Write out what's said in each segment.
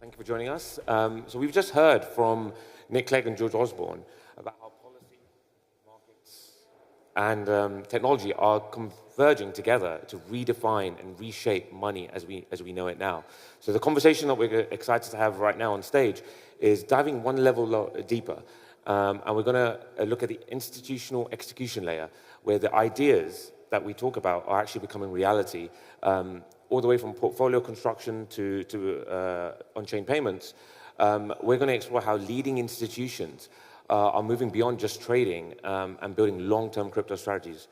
Thank you for joining us. So we've just heard from Nick Clegg and George Osborne about how policy, markets, and technology are converging together to redefine and reshape money as we know it now. So the conversation that we're excited to have right now on stage is diving one level deeper. And we're going to look at the institutional execution layer, where the ideas that we talk about are actually becoming reality, all the way from portfolio construction to on-chain payments. We're going to explore how leading institutions are moving beyond just trading and building long-term crypto strategies.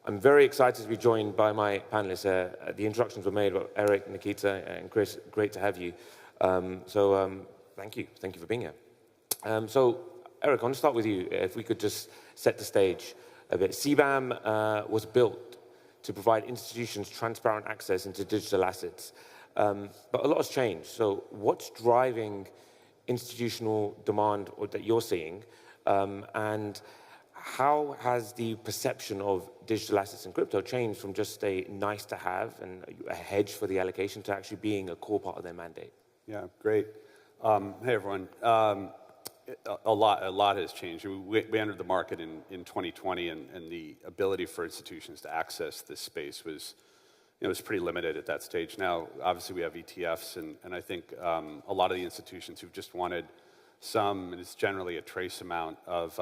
I'm very excited to be joined by my panelists. The introductions were made by Eric, Nikita, and Chris. Great to have you. Thank you. Thank you for being here. So, Eric, I want to start with you. If we could just set the stage a bit. CBAM was built to provide institutions transparent access into digital assets. But a lot has changed. So what's driving institutional demand that you're seeing? And how has the perception of digital assets and crypto changed from just a nice to have and a hedge for the allocation to actually being a core part of their mandate? Yeah, great. Hey, everyone. A lot has changed. We entered the market in 2020, and the ability for institutions to access this space was pretty limited at that stage. Now, obviously, we have ETFs, and I think a lot of the institutions who've just wanted some, and it's generally a trace amount of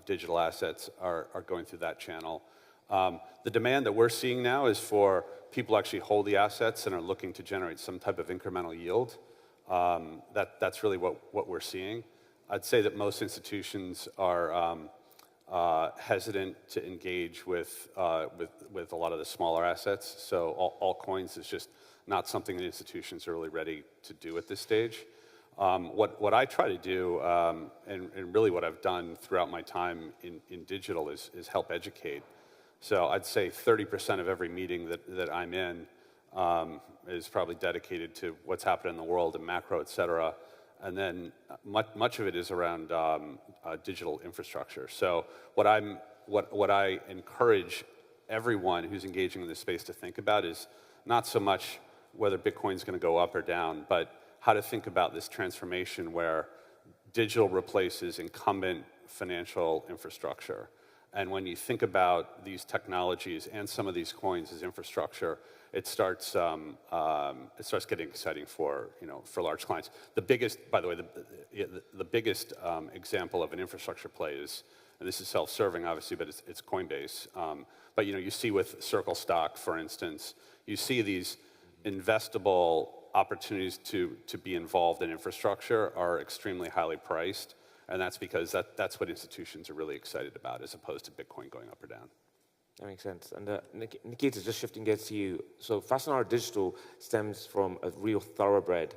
digital assets, are going through that channel. The demand that we're seeing now is for people who actually hold the assets and are looking to generate some type of incremental yield. That's really what we're seeing. I'd say that most institutions are hesitant to engage with a lot of the smaller assets. So altcoins is just not something that institutions are really ready to do at this stage. What I try to do, and really what I've done throughout my time in digital is help educate. So I'd say 30% of every meeting that I'm in is probably dedicated to what's happening in the world and macro, et cetera. And then much of it is around digital infrastructure. So what I encourage everyone who's engaging in this space to think about is not so much whether Bitcoin's going to go up or down, but how to think about this transformation where digital replaces incumbent financial infrastructure. And when you think about these technologies and some of these coins as infrastructure, it starts getting exciting for large clients. The biggest, by the way, the biggest example of an infrastructure play is, and this is self-serving obviously, but it's Coinbase. But you see with Circle stock, for instance, you see these investable opportunities to be involved in infrastructure are extremely highly priced, and that's because that's what institutions are really excited about, as opposed to Bitcoin going up or down. That makes sense. And Nikita, just shifting gears to you. So Fasanara Digital stems from a real thoroughbred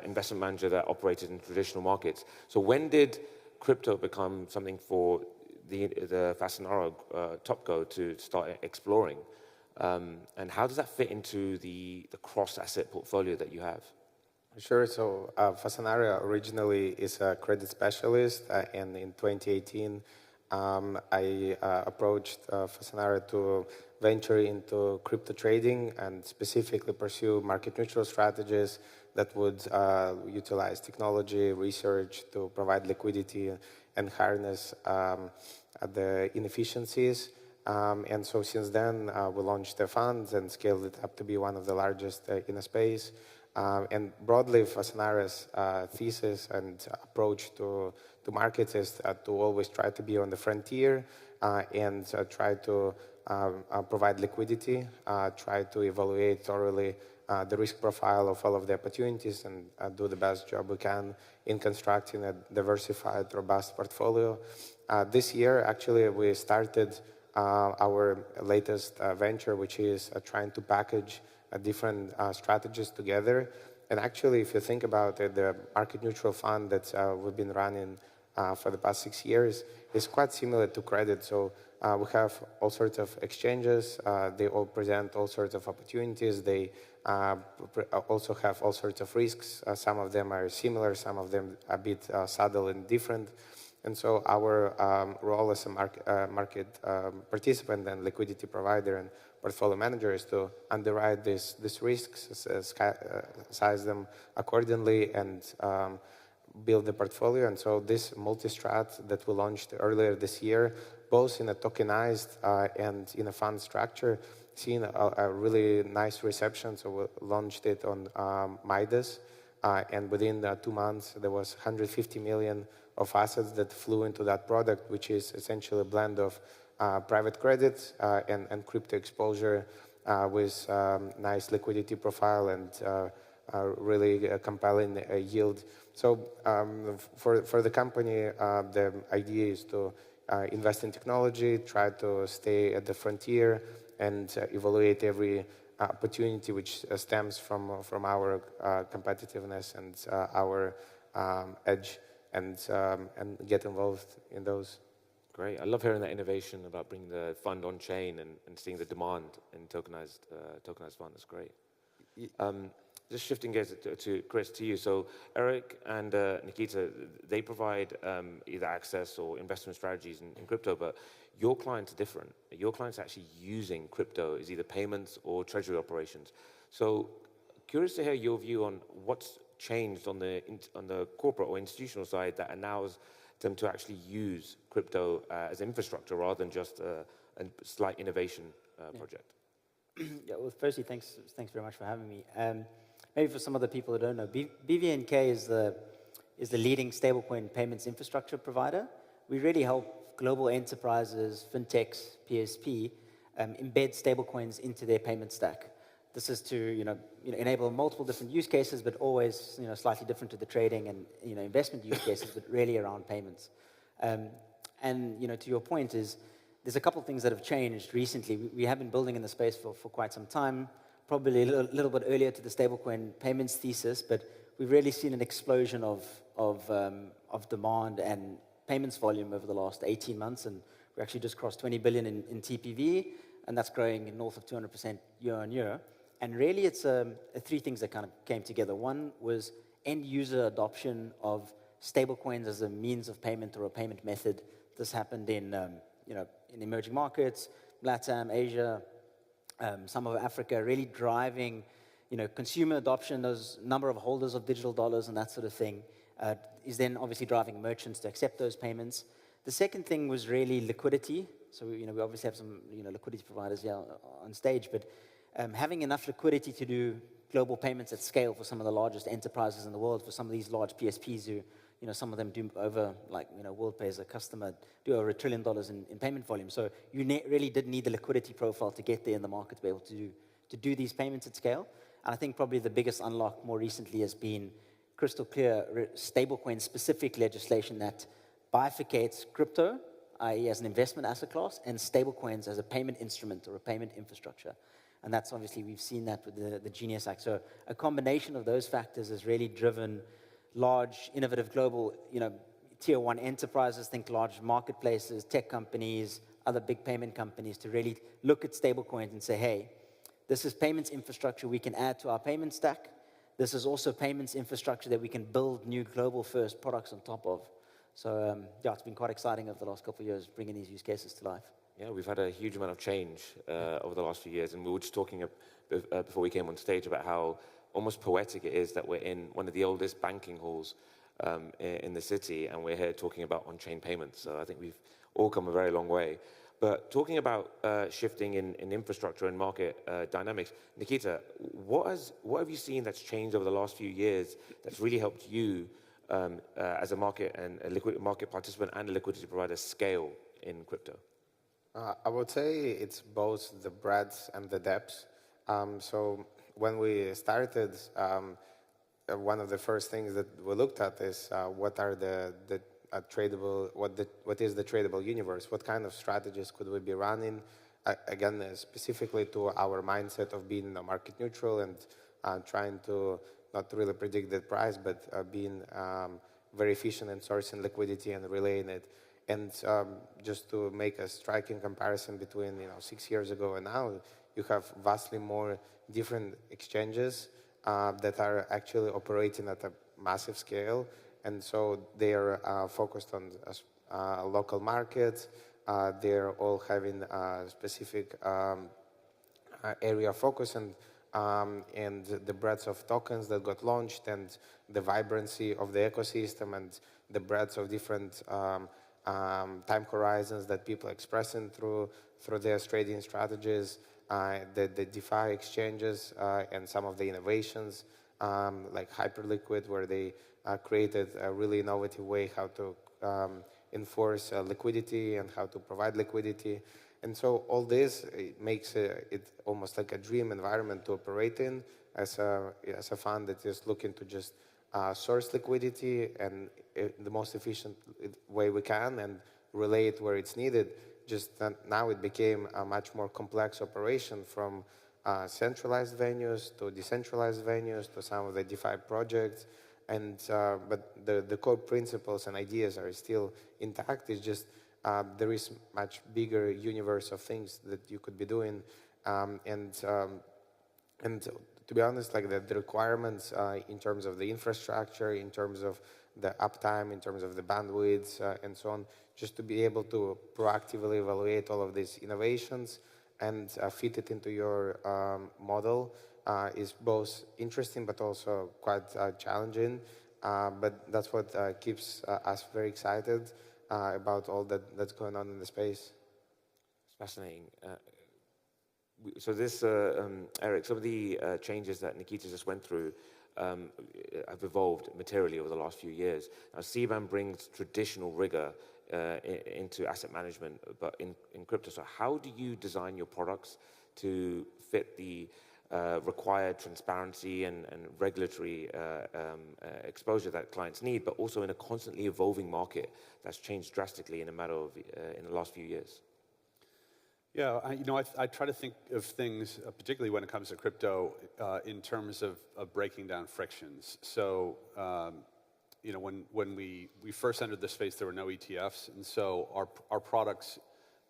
investment manager that operated in traditional markets. So when did crypto become something for the Fasanara topco to start exploring? And how does that fit into the cross-asset portfolio that you have? Sure. So Fasanara originally is a credit specialist, and in 2018, I approached Fasanara to venture into crypto trading and specifically pursue market-neutral strategies that would utilize technology, research to provide liquidity and harness the inefficiencies. And so since then, we launched a fund and scaled it up to be one of the largest in the space. And broadly, Fasanara's thesis and approach to markets is to always try to be on the frontier and try to provide liquidity, try to evaluate thoroughly the risk profile of all of the opportunities, and do the best job we can in constructing a diversified, robust portfolio. This year, actually, we started our latest venture, which is trying to package different strategies together. And actually, if you think about it, the market-neutral fund that we've been running for the past 6 years is quite similar to credit. So we have all sorts of exchanges. They all present all sorts of opportunities. They also have all sorts of risks. Some of them are similar. Some of them a bit subtle and different. And so our role as a market participant and liquidity provider and portfolio managers to underwrite these risks, size them accordingly, and build the portfolio. And so this multi-strat that we launched earlier this year, both in a tokenized and in a fund structure, seen a really nice reception. So we launched it on Midas, and within 2 months, there was 150 million of assets that flew into that product, which is essentially a blend of private credit and crypto exposure with nice liquidity profile and really compelling yield. So for the company, the idea is to invest in technology, try to stay at the frontier, and evaluate every opportunity which stems from our competitiveness and our edge, and get involved in those. Great. I love hearing that innovation about bringing the fund on chain and seeing the demand in tokenized fund. That's great. Just shifting gears to Chris, to you. So Eric and Nikita, they provide either access or investment strategies in crypto, but your clients are different. Your clients are actually using crypto as either payments or treasury operations. So curious to hear your view on what's changed on the corporate or institutional side that allows them to actually use crypto as infrastructure rather than just a slight innovation project. Yeah, well, firstly, thanks very much for having me. Maybe for some of the people who don't know, BVNK is the leading stablecoin payments infrastructure provider. We really help global enterprises, fintechs, PSP, embed stablecoins into their payment stack. This is to enable multiple different use cases, but always slightly different to the trading and investment use cases, but really around payments. And to your point is, there's a couple of things that have changed recently. We have been building in the space for quite some time, probably a little bit earlier to the stablecoin payments thesis, but we've really seen an explosion of demand and payments volume over the last 18 months, and we actually just crossed 20 billion in TPV, and that's growing north of 200% year on year. And really, it's three things that kind of came together. One was end user adoption of stablecoins as a means of payment or a payment method. This happened in emerging markets, LATAM, Asia, some of Africa, really driving consumer adoption. Those number of holders of digital dollars and that sort of thing is then obviously driving merchants to accept those payments. The second thing was really liquidity. So we obviously have some liquidity providers here on stage, but having enough liquidity to do global payments at scale for some of the largest enterprises in the world, for some of these large PSPs who, some of them do over, WorldPay as a customer, do over $1 trillion in payment volume. So you really did need the liquidity profile to get there in the market to be able to do these payments at scale. And I think probably the biggest unlock more recently has been crystal clear stablecoin-specific legislation that bifurcates crypto, i.e. as an investment asset class, and stablecoins as a payment instrument or a payment infrastructure. And that's obviously, we've seen that with the Genius Act. So a combination of those factors has really driven large, innovative, global, tier one enterprises, think large marketplaces, tech companies, other big payment companies, to really look at stablecoins and say, hey, this is payments infrastructure we can add to our payment stack. This is also payments infrastructure that we can build new global first products on top of. So it's been quite exciting over the last couple of years, bringing these use cases to life. Yeah, we've had a huge amount of change over the last few years, and we were just talking before we came on stage about how almost poetic it is that we're in one of the oldest banking halls in the city, and we're here talking about on-chain payments. So I think we've all come a very long way. But talking about shifting in infrastructure and market dynamics, Nikita, what have you seen that's changed over the last few years that's really helped you as a market and a liquid market participant and a liquidity provider scale in crypto? I would say it's both the breadth and the depth. So when we started, one of the first things that we looked at is what are the tradable, what is the tradable universe? What kind of strategies could we be running? Again, specifically to our mindset of being market neutral and trying to not really predict the price, but being very efficient in sourcing liquidity and relaying it. And just to make a striking comparison between 6 years ago and now, you have vastly more different exchanges that are actually operating at a massive scale, and so they are focused on local markets. They're all having specific area of focus, and the breadth of tokens that got launched, and the vibrancy of the ecosystem, and the breadth of different time horizons that people are expressing through their trading strategies, the DeFi exchanges, and some of the innovations like Hyperliquid, where they created a really innovative way how to enforce liquidity and how to provide liquidity. And so all this, it makes it almost like a dream environment to operate in as a fund that is looking to just source liquidity and the most efficient way we can and relay it where it's needed. Just now it became a much more complex operation, from centralized venues to decentralized venues to some of the DeFi projects. And but the core principles and ideas are still intact. It's just there is much bigger universe of things that you could be doing, and to be honest, like the requirements in terms of the infrastructure, in terms of the uptime, in terms of the bandwidth, and so on, just to be able to proactively evaluate all of these innovations and fit it into your model is both interesting but also quite challenging. But that's what keeps us very excited about all that's going on in the space. It's fascinating. So this, Eric, some of the changes that Nikita just went through have evolved materially over the last few years. Now, CBAM brings traditional rigor into asset management, but in crypto. So how do you design your products to fit the required transparency and regulatory exposure that clients need, but also in a constantly evolving market that's changed drastically in a matter of in the last few years? Yeah, I try to think of things, particularly when it comes to crypto, in terms of breaking down frictions. So, when we first entered the space, there were no ETFs, and so our products,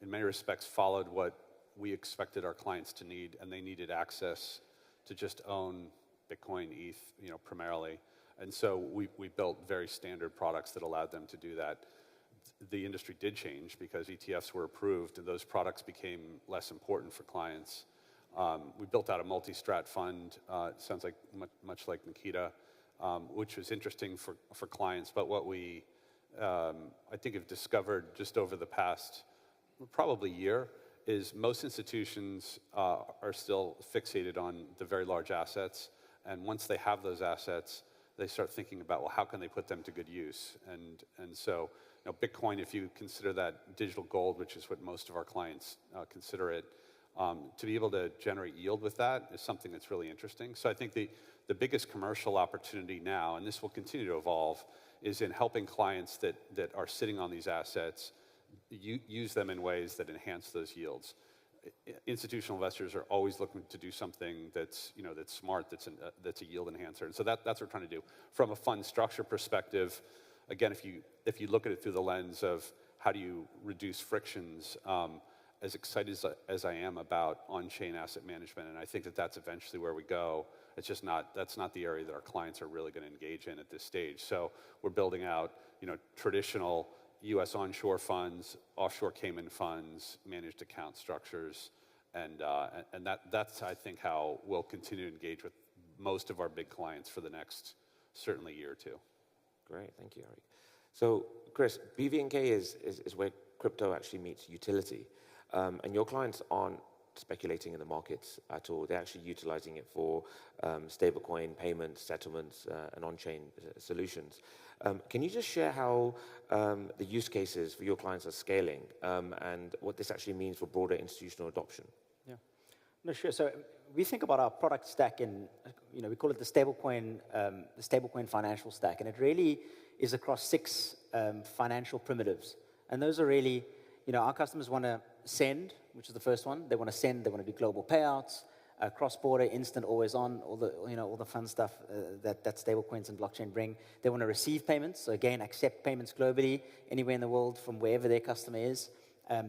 in many respects, followed what we expected our clients to need, and they needed access to just own Bitcoin, ETH, primarily. And so we built very standard products that allowed them to do that. The industry did change because ETFs were approved, and those products became less important for clients. We built out a multi-strat fund, sounds like much like Nikita, which was interesting for clients. But what we, I think, have discovered just over the past probably year is most institutions are still fixated on the very large assets. And once they have those assets, they start thinking about, well, how can they put them to good use? And so, Bitcoin, if you consider that digital gold, which is what most of our clients consider it, to be able to generate yield with that is something that's really interesting. So I think the biggest commercial opportunity now, and this will continue to evolve, is in helping clients that are sitting on these assets use them in ways that enhance those yields. Institutional investors are always looking to do something that's smart, that's a yield enhancer, and so that's what we're trying to do. From a fund structure perspective, again, if you look at it through the lens of how do you reduce frictions, as excited as I am about on-chain asset management, and I think that's eventually where we go, that's not the area that our clients are really going to engage in at this stage. So we're building out, traditional U.S. onshore funds, offshore Cayman funds, managed account structures, and that's, I think, how we'll continue to engage with most of our big clients for the next, certainly, year or two. Great, thank you, Eric. So, Chris, BVNK is where crypto actually meets utility. And your clients aren't speculating in the markets at all. They're actually utilizing it for stablecoin payments, settlements, and on-chain solutions. Can you just share how the use cases for your clients are scaling and what this actually means for broader institutional adoption? Yeah, no, sure. So we think about our product stack in, we call it the stablecoin financial stack, and it really is across 6 financial primitives. And those are really, our customers want to send, which is the first one. They want to send. They want to do global payouts, cross-border, instant, always on, all the fun stuff that stablecoins and blockchain bring. They want to receive payments. So again, accept payments globally, anywhere in the world, from wherever their customer is.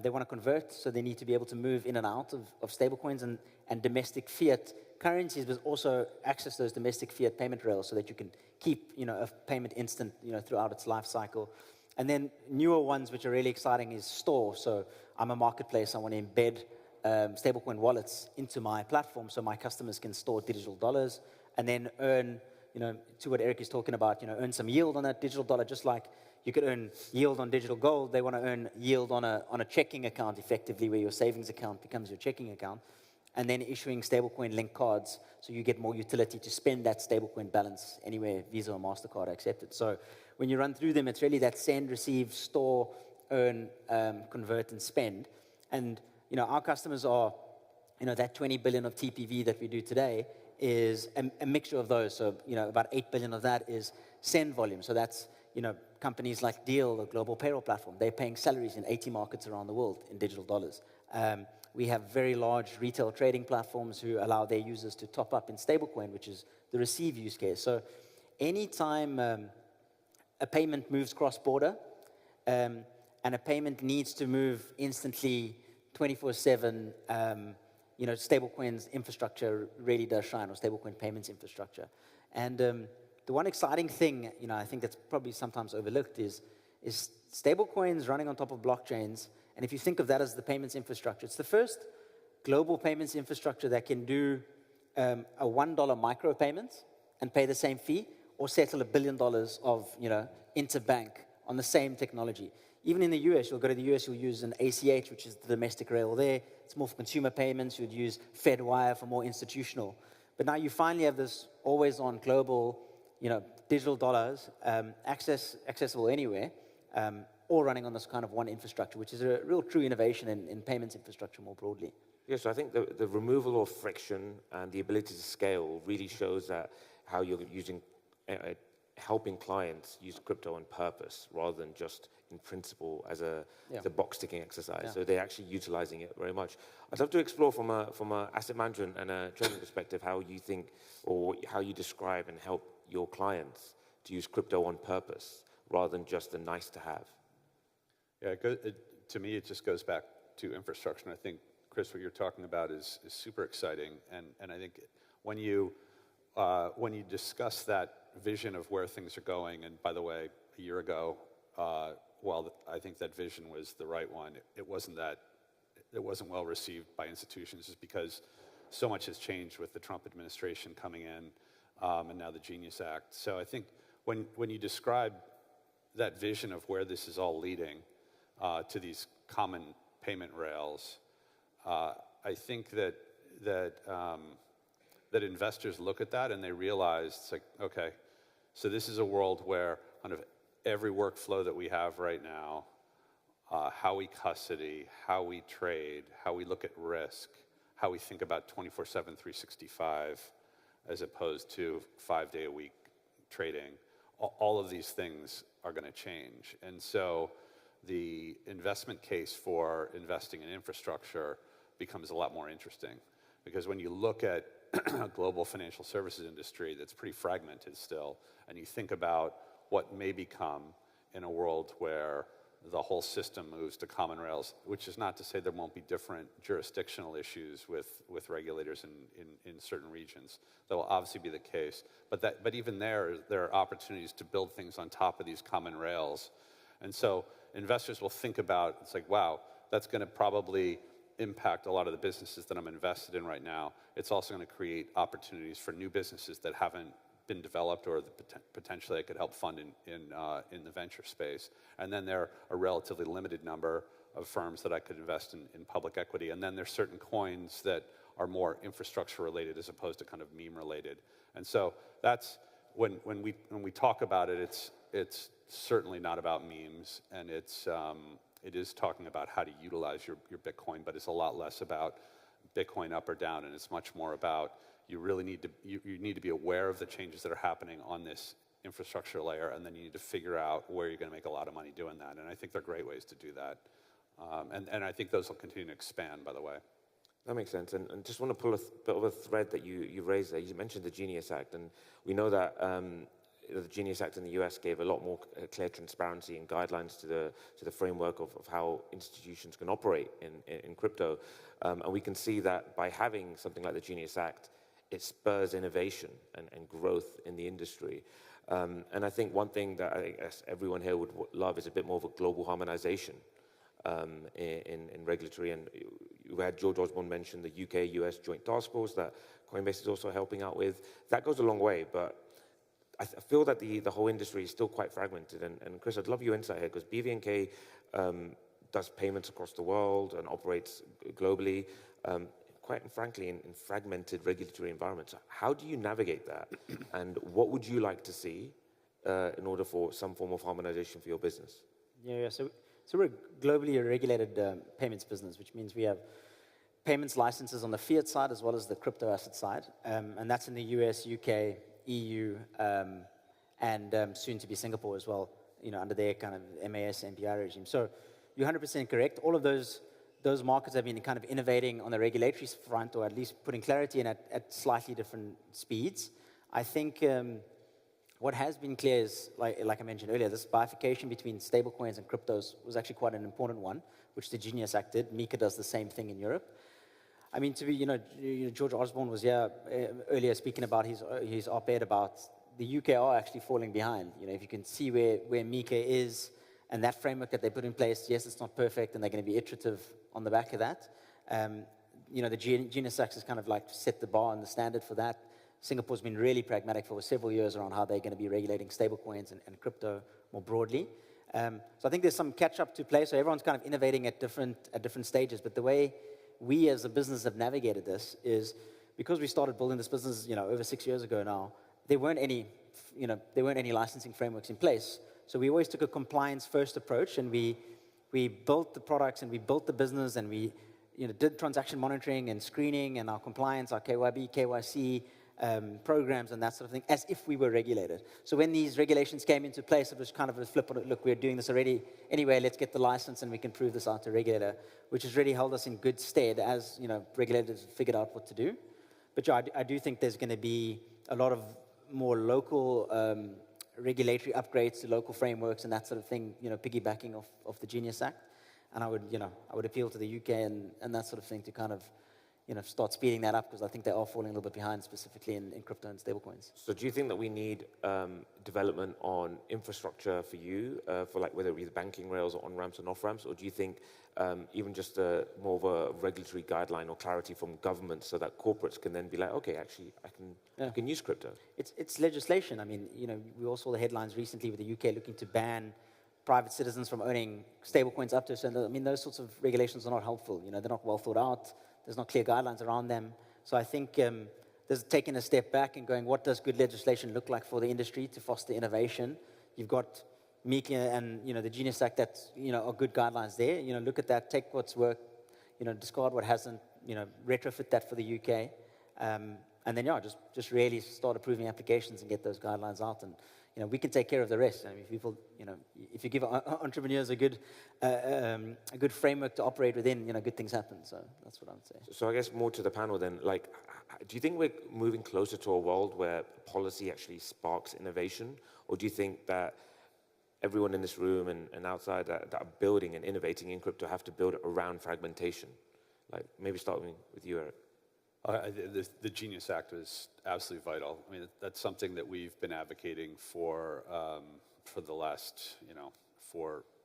They want to convert, so they need to be able to move in and out of stablecoins and domestic fiat currencies, but also access those domestic fiat payment rails so that you can keep, a payment instant, throughout its life cycle. And then newer ones, which are really exciting, is store. So I'm a marketplace. I want to embed stablecoin wallets into my platform so my customers can store digital dollars and then earn, to what Eric is talking about, earn some yield on that digital dollar, just like you could earn yield on digital gold. They want to earn yield on a checking account, effectively, where your savings account becomes your checking account, and then issuing stablecoin linked cards so you get more utility to spend that stablecoin balance anywhere Visa or MasterCard are accepted. So when you run through them, it's really that send, receive, store, earn, convert, and spend. And our customers are, that 20 billion of TPV that we do today is a mixture of those. So, about 8 billion of that is send volume. So that's, companies like Deal, the global payroll platform. They're paying salaries in 80 markets around the world in digital dollars. We have very large retail trading platforms who allow their users to top up in stablecoin, which is the receive use case. So anytime a payment moves cross-border, and a payment needs to move instantly 24/7, stablecoins infrastructure really does shine, or stablecoin payments infrastructure. And the one exciting thing, I think that's probably sometimes overlooked is stablecoins running on top of blockchains. And if you think of that as the payments infrastructure, it's the first global payments infrastructure that can do a $1 micro payment and pay the same fee, or settle $1 billion of interbank on the same technology. Even in the US, you'll go to the US, you'll use an ACH, which is the domestic rail there. It's more for consumer payments. You'd use FedWire for more institutional. But now you finally have this always-on global, digital dollars, accessible anywhere, all running on this kind of one infrastructure, which is a real true innovation in payments infrastructure more broadly. Yes, I think the removal of friction and the ability to scale really shows that how you're using, helping clients use crypto on purpose rather than just in principle as a box-ticking exercise. Yeah. So they're actually utilizing it very much. I'd love to explore from a asset management and a trading perspective how you think, or how you describe and help your clients to use crypto on purpose rather than just a nice to have. Yeah, to me, it just goes back to infrastructure. And I think, Chris, what you're talking about is super exciting. And I think when you discuss that vision of where things are going, and by the way, a year ago, while I think that vision was the right one, it wasn't well received by institutions, just because so much has changed with the Trump administration coming in, and now the Genius Act. So I think when you describe that vision of where this is all leading, to these common payment rails, I think that investors look at that and they realize, it's like, okay, so this is a world where kind of every workflow that we have right now, how we custody, how we trade, how we look at risk, how we think about 24/7, 365, as opposed to 5-day-a-week trading, all of these things are going to change. And so the investment case for investing in infrastructure becomes a lot more interesting. Because when you look at a global financial services industry that's pretty fragmented still, and you think about what may become in a world where the whole system moves to common rails, which is not to say there won't be different jurisdictional issues with regulators in certain regions. That will obviously be the case. But even there are opportunities to build things on top of these common rails. And so investors will think about, it's like, wow, that's going to probably impact a lot of the businesses that I'm invested in right now. It's also going to create opportunities for new businesses that haven't been developed, or potentially I could help fund in the venture space. And then there are a relatively limited number of firms that I could invest in public equity. And then there's certain coins that are more infrastructure related as opposed to kind of meme related. And so that's when we talk about it, it's certainly not about memes, and it is talking about how to utilize your Bitcoin, but it's a lot less about Bitcoin up or down, and it's much more about you really need to be aware of the changes that are happening on this infrastructure layer, and then you need to figure out where you're going to make a lot of money doing that. And I think there are great ways to do that. And I think those will continue to expand, by the way. That makes sense. And just want to pull a bit of a thread that you raised there. You mentioned the Genius Act, and we know that the Genius Act in the US gave a lot more clear transparency and guidelines to the framework of how institutions can operate in crypto. And we can see that by having something like the Genius Act, it spurs innovation and growth in the industry. And I think one thing that I guess everyone here would love is a bit more of a global harmonization in regulatory. And we had George Osborne mention the UK-US joint task force that Coinbase is also helping out with. That goes a long way, but I feel that the whole industry is still quite fragmented. And Chris, I'd love your insight here, because BVNK does payments across the world and operates globally, quite frankly, in fragmented regulatory environments. How do you navigate that? And what would you like to see in order for some form of harmonization for your business? Yeah. So we're a globally regulated payments business, which means we have payments licenses on the fiat side as well as the crypto asset side, and that's in the US, UK, EU, and soon to be Singapore as well, under their kind of MAS, MPI regime. So you're 100% correct. All of those markets have been kind of innovating on the regulatory front, or at least putting clarity in at slightly different speeds. I think what has been clear is, like I mentioned earlier, this bifurcation between stablecoins and cryptos was actually quite an important one, which the Genius Act did. MiCA does the same thing in Europe. I mean, George Osborne was here earlier speaking about his op-ed about the UK are actually falling behind. If you can see where MiCA is and that framework that they put in place, yes, it's not perfect, and they're going to be iterative on the back of that. The Genius Act has kind of like set the bar and the standard for that. Singapore's been really pragmatic for several years around how they're going to be regulating stablecoins and crypto more broadly. So I think there's some catch-up to play. So everyone's kind of innovating at different stages. But the way we as a business have navigated this is because we started building this business, over 6 years ago now. There weren't any licensing frameworks in place. So we always took a compliance-first approach, and we built the products and we built the business, and we did transaction monitoring and screening and our compliance, our KYB, KYC. Programs and that sort of thing, as if we were regulated. So when these regulations came into place, it was kind of a flip on it. Look, we're doing this already. Anyway, let's get the license and we can prove this out to regulator, which has really held us in good stead as regulators figured out what to do. But yeah, I do think there's going to be a lot of more local regulatory upgrades to local frameworks and that sort of thing, piggybacking off the Genius Act. And I would appeal to the UK and that sort of thing to kind of start speeding that up, because I think they are falling a little bit behind, specifically in crypto and stablecoins. So do you think that we need development on infrastructure for you, for like whether it be the banking rails or on-ramps and off-ramps, or do you think even just more of a regulatory guideline or clarity from government so that corporates can then be like, okay, actually, I can use crypto? It's legislation. I mean, we all saw the headlines recently with the UK looking to ban private citizens from owning stablecoins up to a certain. I mean, those sorts of regulations are not helpful. They're not well thought out. There's not clear guidelines around them. So I think there's taking a step back and going, what does good legislation look like for the industry to foster innovation? You've got MiCA and the Genius Act that are good guidelines there. Look at that, take what's worked, discard what hasn't, retrofit that for the UK, and then just really start approving applications and get those guidelines out, and we can take care of the rest. I mean, people, if you give entrepreneurs a good framework to operate within, good things happen. So that's what I would say. So I guess more to the panel then, like, do you think we're moving closer to a world where policy actually sparks innovation? Or do you think that everyone in this room and outside that are building and innovating in crypto have to build it around fragmentation? Like, maybe starting with you, Eric. The Genius Act was absolutely vital. I mean, that's something that we've been advocating for the last,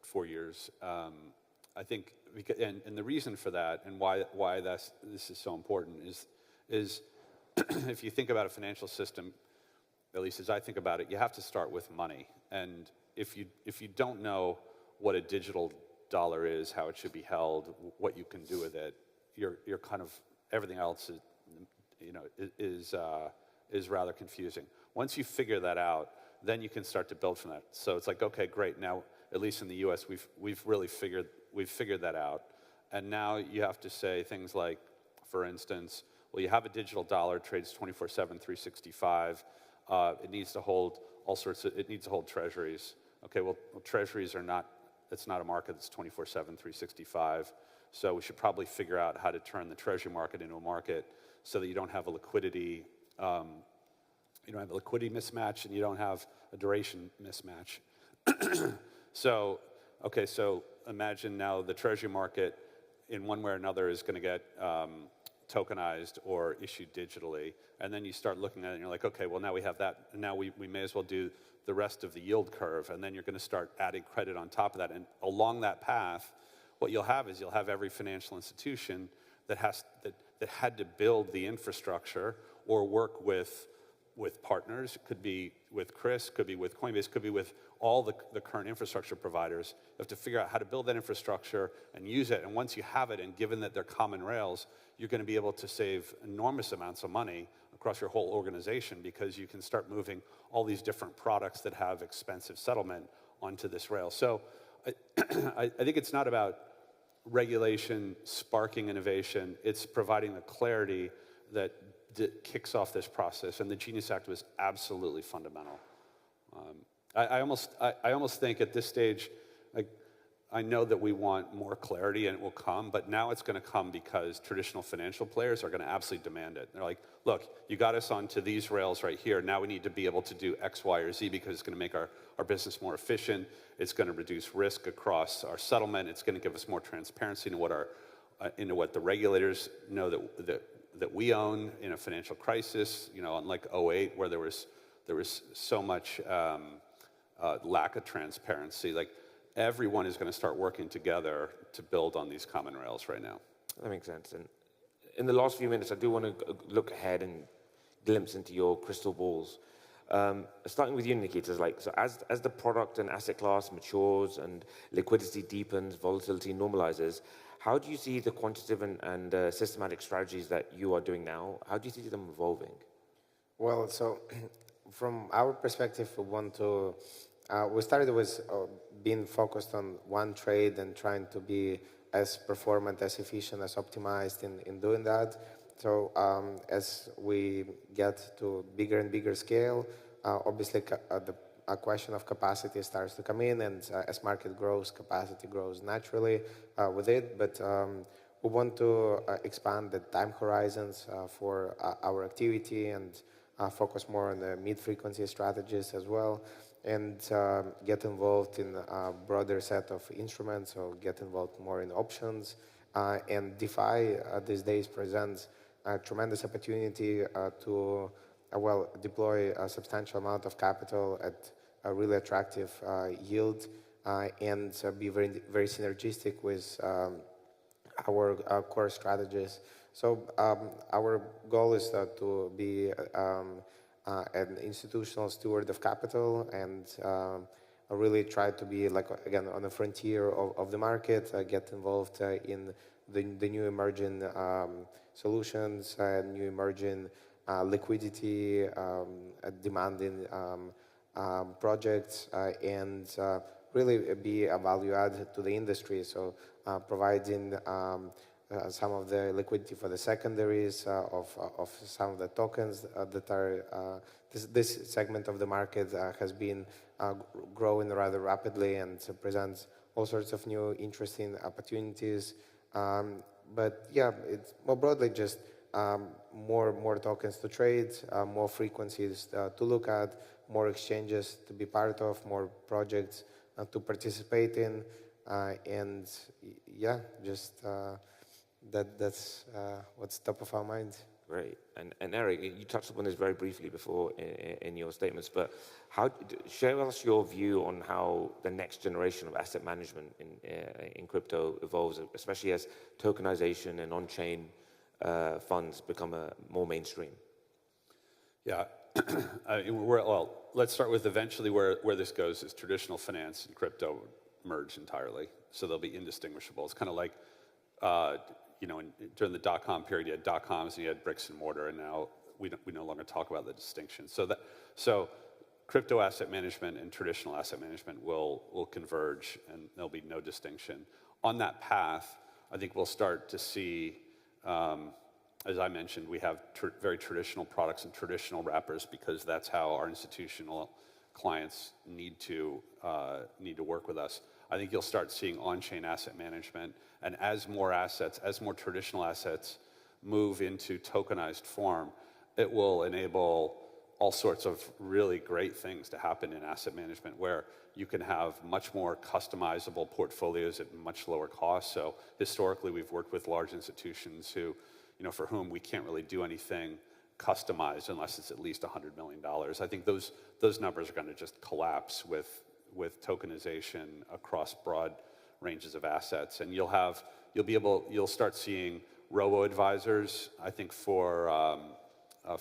4 years. I think, and the reason for that and why this is so important is if you think about a financial system, at least as I think about it, you have to start with money. And if you don't know what a digital dollar is, how it should be held, what you can do with it, you're kind of, everything else is rather confusing. Once you figure that out, then you can start to build from that. So it's like, okay, great. Now, at least in the U.S., we've really figured that out. And now you have to say things like, for instance, well, you have a digital dollar, trades 24/7, 365. It needs to hold all sorts of. It needs to hold treasuries. Okay, well, treasuries are not. It's not a market that's 24/7, 365. So we should probably figure out how to turn the treasury market into a market so that you don't have a liquidity. You don't have a liquidity mismatch, and you don't have a duration mismatch. So imagine now the treasury market, in one way or another, is going to get tokenized or issued digitally, and then you start looking at it and you're like, okay, well, now we have that, and now we may as well do the rest of the yield curve, and then you're going to start adding credit on top of that, and along that path, what you'll have is every financial institution that had to build the infrastructure or work with partners. It could be with Chris, could be with Coinbase, could be with all the current infrastructure providers. You have to figure out how to build that infrastructure and use it. And once you have it, and given that they're common rails, you're going to be able to save enormous amounts of money across your whole organization, because you can start moving all these different products that have expensive settlement onto this rail. So I think it's not about regulation sparking innovation. It's providing the clarity that kicks off this process, and the Genius Act was absolutely fundamental. I almost think at this stage, like, I know that we want more clarity, and it will come, but now it's going to come because traditional financial players are going to absolutely demand it. They're like, look, you got us onto these rails right here. Now we need to be able to do X, Y, or Z, because it's going to make our business more efficient. It's going to reduce risk across our settlement. It's going to give us more transparency into what the regulators know that we own in a financial crisis. You know, unlike '08, where there was so much lack of transparency. Like, everyone is going to start working together to build on these common rails right now. That makes sense. And in the last few minutes, I do want to look ahead and glimpse into your crystal balls. Starting with you, Nikita, so as the product and asset class matures and liquidity deepens, volatility normalizes, how do you see the quantitative and systematic strategies that you are doing now? How do you see them evolving? Well, so from our perspective, we started with being focused on one trade and trying to be as performant, as efficient, as optimized in doing that. So as we get to bigger and bigger scale, obviously a question of capacity starts to come in, and as market grows, capacity grows naturally with it. But we want to expand the time horizons for our activity and focus more on the mid-frequency strategies as well, and get involved in a broader set of instruments, or get involved more in options. And DeFi these days presents a tremendous opportunity to deploy a substantial amount of capital at a really attractive yield, and be very, very synergistic with our core strategies. So our goal is to be an institutional steward of capital, and really try to be, like, again, on the frontier of the market, get involved in the new emerging solutions, new emerging liquidity demanding projects, and really be a value add to the industry. So providing some of the liquidity for the secondaries of some of the tokens that are this segment of the market has been growing rather rapidly, and presents all sorts of new interesting opportunities. But yeah, it's more broadly just more tokens to trade, more frequencies to look at, more exchanges to be part of, more projects to participate in, and yeah, just that's what's top of our minds. Great. And Eric, you touched upon this very briefly before in your statements, but share with us your view on how the next generation of asset management in crypto evolves, especially as tokenization and on-chain funds become more mainstream. Yeah. Let's start with eventually where this goes is traditional finance and crypto merge entirely. So they'll be indistinguishable. It's kind of like, during the dot-com period, you had dot-coms and you had bricks and mortar, and now we no longer talk about the distinction. So crypto asset management and traditional asset management will converge, and there'll be no distinction. On that path, I think we'll start to see, as I mentioned, we have very traditional products and traditional wrappers, because that's how our institutional clients need to work with us. I think you'll start seeing on-chain asset management, and as more traditional assets move into tokenized form, it will enable all sorts of really great things to happen in asset management, where you can have much more customizable portfolios at much lower cost. So historically, we've worked with large institutions who, for whom we can't really do anything customized unless it's at least $100 million. I think those numbers are going to just collapse with tokenization across broad ranges of assets, and you'll start seeing robo-advisors, I think, for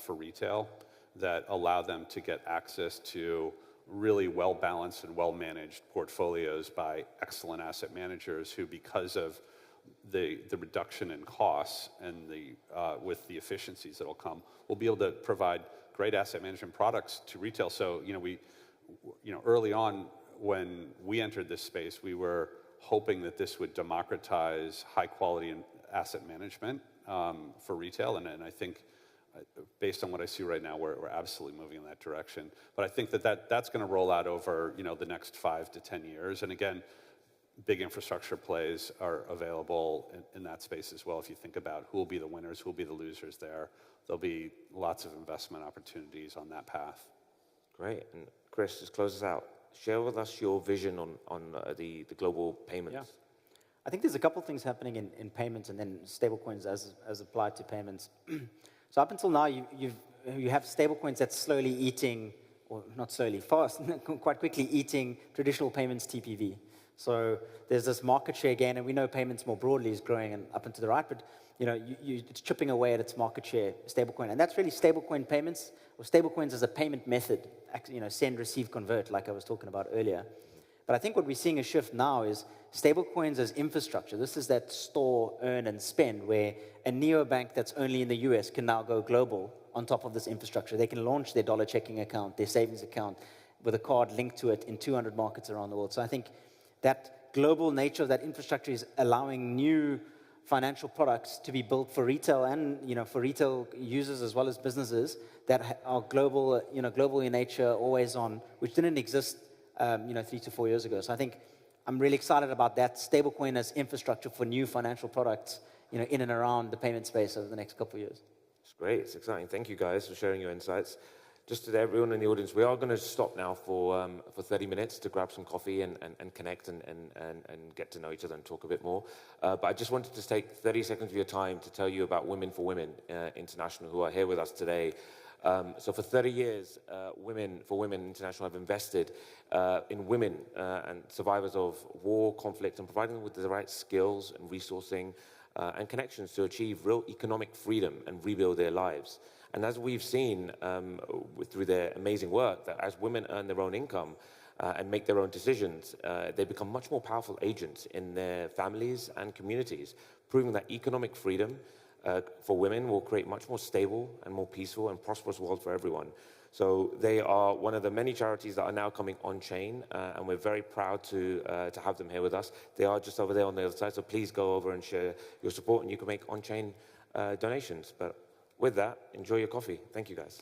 retail that allow them to get access to really well-balanced and well-managed portfolios by excellent asset managers who, because of the reduction in costs and with the efficiencies that will come, will be able to provide great asset management products to retail. So, early on when we entered this space, we were hoping that this would democratize high-quality asset management for retail, and I think, based on what I see right now, we're absolutely moving in that direction. But I think that's going to roll out over the next 5 to 10 years. And again, big infrastructure plays are available in that space as well. If you think about who will be the winners, who will be the losers there'll be lots of investment opportunities on that path. Great. And Chris, just close us out. Share with us your vision on the global payments. Yeah. I think there's a couple things happening in payments and then stablecoins as applied to payments. So up until now, you have stablecoins that's slowly eating, or not slowly, fast, quite quickly eating traditional payments TPV. So there's this market share gain, and we know payments more broadly is growing and up and to the right, but it's chipping away at its market share, stablecoin. And that's really stablecoin payments, or stablecoins as a payment method, send, receive, convert, like I was talking about earlier. But I think what we're seeing a shift now is stablecoins as infrastructure. This is that store, earn, and spend, where a neobank that's only in the US can now go global on top of this infrastructure. They can launch their dollar checking account, their savings account, with a card linked to it in 200 markets around the world. So I think that global nature of that infrastructure is allowing new financial products to be built for retail and for retail users as well as businesses that are global, global in nature, always on, which didn't exist 3 to 4 years ago. So I think I'm really excited about that stablecoin as infrastructure for new financial products, in and around the payment space over the next couple of years. It's great. It's exciting. Thank you guys for sharing your insights. Just to everyone in the audience, we are going to stop now for 30 minutes to grab some coffee and connect and get to know each other and talk a bit more. But I just wanted to take 30 seconds of your time to tell you about Women for Women International, who are here with us today. So for 30 years, Women for Women International have invested in women and survivors of war, conflict, and providing them with the right skills and resourcing and connections to achieve real economic freedom and rebuild their lives. And as we've seen through their amazing work, that as women earn their own income and make their own decisions, they become much more powerful agents in their families and communities, proving that economic freedom for women will create much more stable and more peaceful and prosperous world for everyone. So they are one of the many charities that are now coming on-chain, and we're very proud to have them here with us. They are just over there on the other side, so please go over and share your support, and you can make on-chain donations. But with that, enjoy your coffee. Thank you, guys.